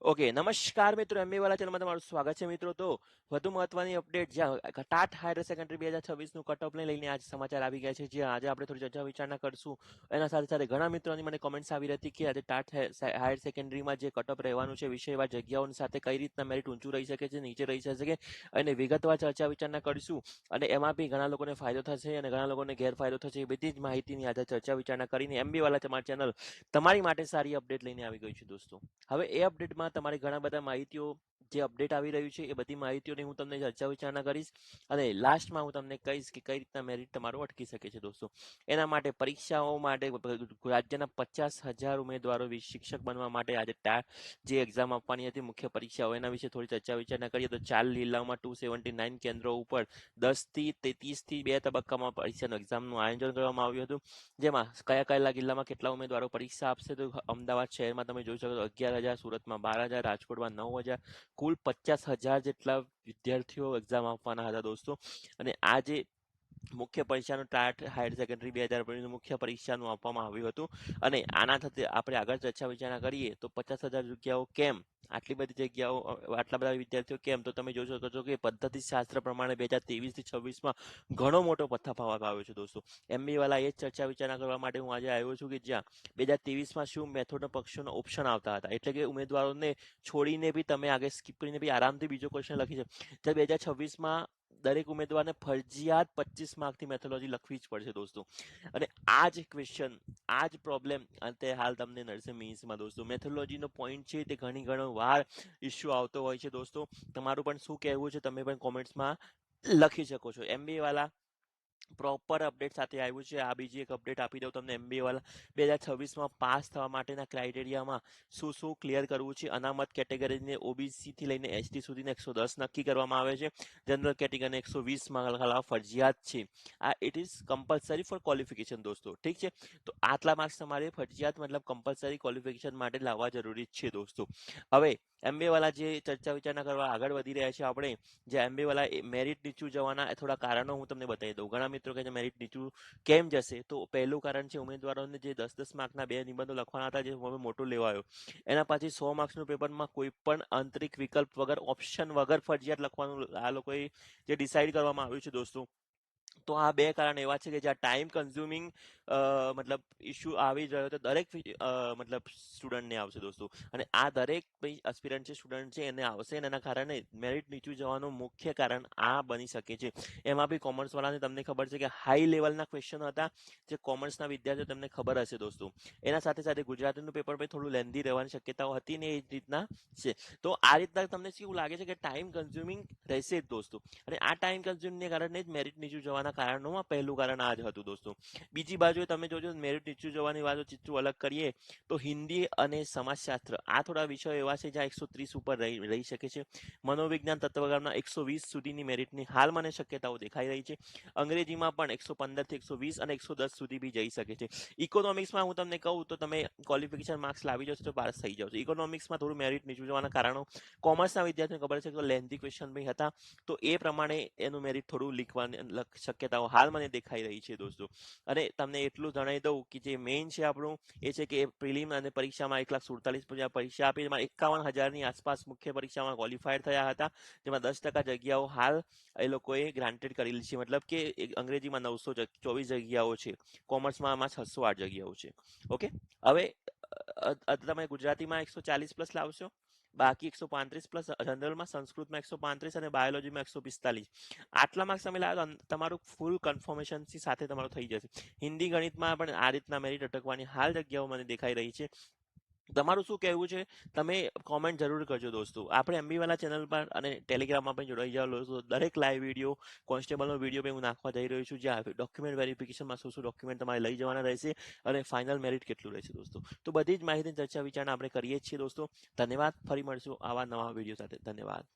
Okay, નમસ્કાર મિત્રો, MB વાળા ચેનલમાં તમારું સ્વાગત છે મિત્રો. તો વધુ મહત્વની અપડેટ, જ્યાં ટાટ હાયર સેકન્ડરી 2026 નું કટ ઓફને લઈને આજે સમાચાર આવી ગયા છે, જ્યાં આજે આપણે થોડી ચર્ચા વિચારણા કરશું. એના સાથે સાથે ઘણા મિત્રોની મને કોમેન્ટ્સ આવી હતી કે આજે ટાટ હાયર સેકન્ડરીમાં જે કટ ઓફ રહેવાનું છે, વિષયવાર જગ્યાઓની સાથે કઈ રીતના મેરિટ ઊંચું રહી શકે છે, નીચે રહી શકે, અને વિગતવાર ચર્ચા વિચારણા કરીશું. અને એમાં બી ઘણા લોકોને ફાયદો થશે અને ઘણા લોકોને ગેરફાયદો થશે, એ બધી જ માહિતીની આજે ચર્ચા વિચારણા કરીને એમબી વાળા તમારી ચેનલ તમારી માટે સારી અપડેટ લઈને આવી ગઈ છે દોસ્તો. હવે એ અપડેટમાં તમારે ઘણા બધા માહિતીઓ જે અપડેટ આવી રહ્યું છે, એ બધી માહિતીઓની હું તમને ચર્ચા વિચારણા કરીશ, અને લાસ્ટમાં હું તમને કહીશ કે કઈ રીતના મેરિટ તમારું અટકી શકે છે દોસ્તો. એના માટે પરીક્ષાઓ માટે રાજ્યના 50,000 ઉમેદવારો શિક્ષક બનવા માટે આજે જે એક્ઝામ આપવાની હતી, મુખ્ય પરીક્ષાઓ, એના વિશે થોડી ચર્ચા વિચારણા કરીએ તો 4 જિલ્લાઓમાં 279 કેન્દ્રો ઉપર 10 થી 33 થી 2 તબક્કામાં પરીક્ષાનું એક્ઝામનું આયોજન કરવામાં આવ્યું હતું. જેમાં કયા કયા જિલ્લામાં કેટલા ઉમેદવારો પરીક્ષા આપશે, તો અમદાવાદ શહેરમાં તમે જોઈ શકો તો 11,000, સુરતમાં 12,000, રાજકોટમાં 9,000, કુલ 50,000 જેટલા વિદ્યાર્થીઓ એક્ઝામ આપવાના હતા દોસ્તો. અને આ જે મુખ્ય પરીક્ષાનું ટાટ હાયર સેકન્ડરી 2025 મુખ્ય પરીક્ષાનું આપવામાં આવ્યું હતું. અને આના થતે આપણે આગળ ચર્ચા વિચારણા કરીએ તો 50,000 જગ્યાઓ કેમ, આટલી બધી જગ્યાઓ, આટલા બધા વિદ્યાર્થીઓ કેમ, તો તમે જોઈ શકો છો કે પદ્ધતિ શાસ્ત્ર પ્રમાણે 2023 થી 26માં ઘણો મોટો તફાવત આવ્યો છે દોસ્તો. એમબી વાળા એ જ ચર્ચા વિચારણા કરવા માટે હું આજે આવ્યો છું કે જ્યાં 2023માં શું મેથડ પક્ષોનો ઓપ્શન આવતા હતા, એટલે કે ઉમેદવારોને છોડીને બી તમે આગળ સ્કીપ કરીને બી આરામથી બીજો ક્વેશ્ચન લખી શકો. જ્યારે 2026માં દરેક ઉમેદવારને ફરજિયાત 25 માર્કની મેથોલોજી લખવી જ પડશે દોસ્તો. અને આ જ ક્વેશ્ચન, આ જ પ્રોબ્લેમ અંતે હાલ તમને નડશે મીન્સમાં દોસ્તો. મેથોલોજીનો પોઈન્ટ છે તે ઘણો વાર ઇસ્યુ આવતો હોય છે દોસ્તો. તમારું પણ શું કહેવું છે તમે પણ કોમેન્ટ્સમાં લખી શકો છો. એમબી વાળા પ્રોપર અપડેટ સાથે આવ્યું છે. આ બીજી એક અપડેટ આપી દઉં તમને. એમબીએ વાળા 2026માં પાસ થવા માટેના ક્રાઇટેરિયામાં શું શું ક્લિયર કરવું છે. અનામત કેટેગરીને ઓબીસી થી લઈને એસટી સુધીને 110 નક્કી કરવામાં આવે છે. જનરલ કેટેગરીને 120 માં ફરજિયાત છે. આ it is compulsory for qualification દોસ્તો. ઠીક છે, તો આટલા માર્ક્સ તમારે ફરજિયાત મતલબ કમ્પલસરી ક્વોલિફિકેશન માટે લાવવા જરૂરી છે દોસ્તો. હવે એમબીએ વાળા જે ચર્ચા વિચારણા કરવા આગળ વધી રહ્યા છે, આપણે જે એમબીએ વાળા મેરિટ નીચું જવાના થોડા કારણો હું તમને બતાવી દઉં. ઘણા મિત્રો કહે છે મેરિટ નીચું કેમ જશે, તો પહેલું કારણ છે ઉમેદવારોને જે 10-10 માર્કના 2 નિબંધો લખવાના હતા, જે હવે મોટો લેવાયો. એના પછી 100 માર્ક્સનું પેપરમાં કોઈ પણ આંતરિક વિકલ્પ વગર, ઓપ્શન વગર ફરજિયાત લખવાનું આ લોકોએ જે ડિસાઈડ કરવામાં આવ્યું છે દોસ્તો. તો આ બે કારણ એવા છે કે જ્યાં ટાઈમ કન્ઝ્યુમિંગ મતલબ ઇશ્યુ આવી રહ્યો તો દરેક મતલબ સ્ટુડન્ટને આવશે દોસ્તો. અને આ દરેક એસ્પિરન્ટ છે, સ્ટુડન્ટ છે, એને આવશે, અને એના કારણે મેરિટ નીચું જવાનું મુખ્ય કારણ આ બની શકે છે. એમાં બી કોમર્સ વાળાને તમને ખબર છે કે હાઈ લેવલના ક્વેશ્ચન હતા, જે કોમર્સના વિદ્યાર્થીઓ તમને ખબર હશે દોસ્તો. એના સાથે સાથે ગુજરાતીનું પેપર પણ થોડું લેન્ધી રહેવાની શક્યતાઓ હતી ને, એ જ રીતના છે. તો આ રીતના તમને શું લાગે છે કે ટાઈમ કન્ઝ્યુમિંગ રહેશે જ દોસ્તો. અને આ ટાઈમ કન્ઝ્યુમિંગને કારણે જ મેરિટ નીચું જવાના કારણોમાં પહેલું કારણ આ જ હતું દોસ્તો. બીજી બાજુએ તમે જોજો મેરિટ નીચું જવાની વાત ચિત્રું અલગ કરીએ તો હિન્દી અને સમાજશાસ્ત્ર આ થોડા વિષયો એવા છે જ્યાં 130 ઉપર રહી શકે છે. મનોવિજ્ઞાન તત્વજ્ઞાનના 120 સુધીની મેરિટની હાલ મને શક્યતાઓ દેખાઈ રહી છે. અંગ્રેજીમાં પણ 115 થી 120 અને 110 સુધી બી જઈ શકે છે. ઇકોનોમિક્સમાં હું તમને કહું તો તમે ક્વોલિફિકેશન માર્ક્સ લાવી જશો તો પાસ થઈ જાવ. ઇકોનોમિક્સમાં થોડું મેરિટ નીચું જવાના કારણો કોમર્સના વિદ્યાર્થીઓને ખબર છે કે લેન્ધી ક્વેશ્ચન બી હતા, તો એ પ્રમાણે એનું મેરિટ થોડું લીકવાની શક્યતાઓ હાલ મને દેખાઈ રહી છે દોસ્તો. અને તમને એટલું જણાવી દઉં કે જે મેઇન છે આપણું એ છે કે પ્રિલિમ અને પરીક્ષામાં 1,47,000 પરીક્ષા આપી, જેમાં 51,000ની આસપાસ મુખ્ય પરીક્ષામાં ક્વોલિફાઈડ થયા હતા, જેમાં 10% જગ્યાઓ હાલ એ લોકોએ ગ્રાન્ટેડ કરેલી છે. મતલબ કે અંગ્રેજીમાં 924 જગ્યાઓ છે, કોમર્સમાં આમાં 608 જગ્યાઓ છે. ઓકે, હવે તમે ગુજરાતીમાં 140+ લાવશો, બાકી 135+, જનરલમાં સંસ્કૃતમાં 135 અને બાયોલોજીમાં 145. આટલા માર્ક્સ તમે લાવો તો તમારું ફૂલ કન્ફર્મેશન સાથે તમારું થઈ જશે. હિન્દી ગણિતમાં પણ આ રીતના મેરિટ અટકવાની હાલ જગ્યાઓ મને દેખાઈ રહી છે. તમારું શું કહેવું છે તમે કોમેન્ટ જરૂર કરજો દોસ્તો. આપણે એમબી વાળા ચેનલ પર અને ટેલિગ્રામમાં પણ જોડાઈ જાઓ દોસ્તો. દરેક લાઈવ વિડીયો, કોન્સ્ટેબલનો વિડીયો પણ હું નાખવા જઈ રહ્યો છું, જ્યાં ડોક્યુમેન્ટ વેરિફિકેશનમાં શું શું ડોક્યુમેન્ટ તમારે લઈ જવાના રહેશે અને ફાઇનલ મેરિટ કેટલું રહેશે દોસ્તો. તો બધી જ માહિતી ચર્ચા વિચારણા આપણે કરીએ જ છીએ દોસ્તો. ધન્યવાદ. ફરી મળશું આવા નવા વિડીયો સાથે. ધન્યવાદ.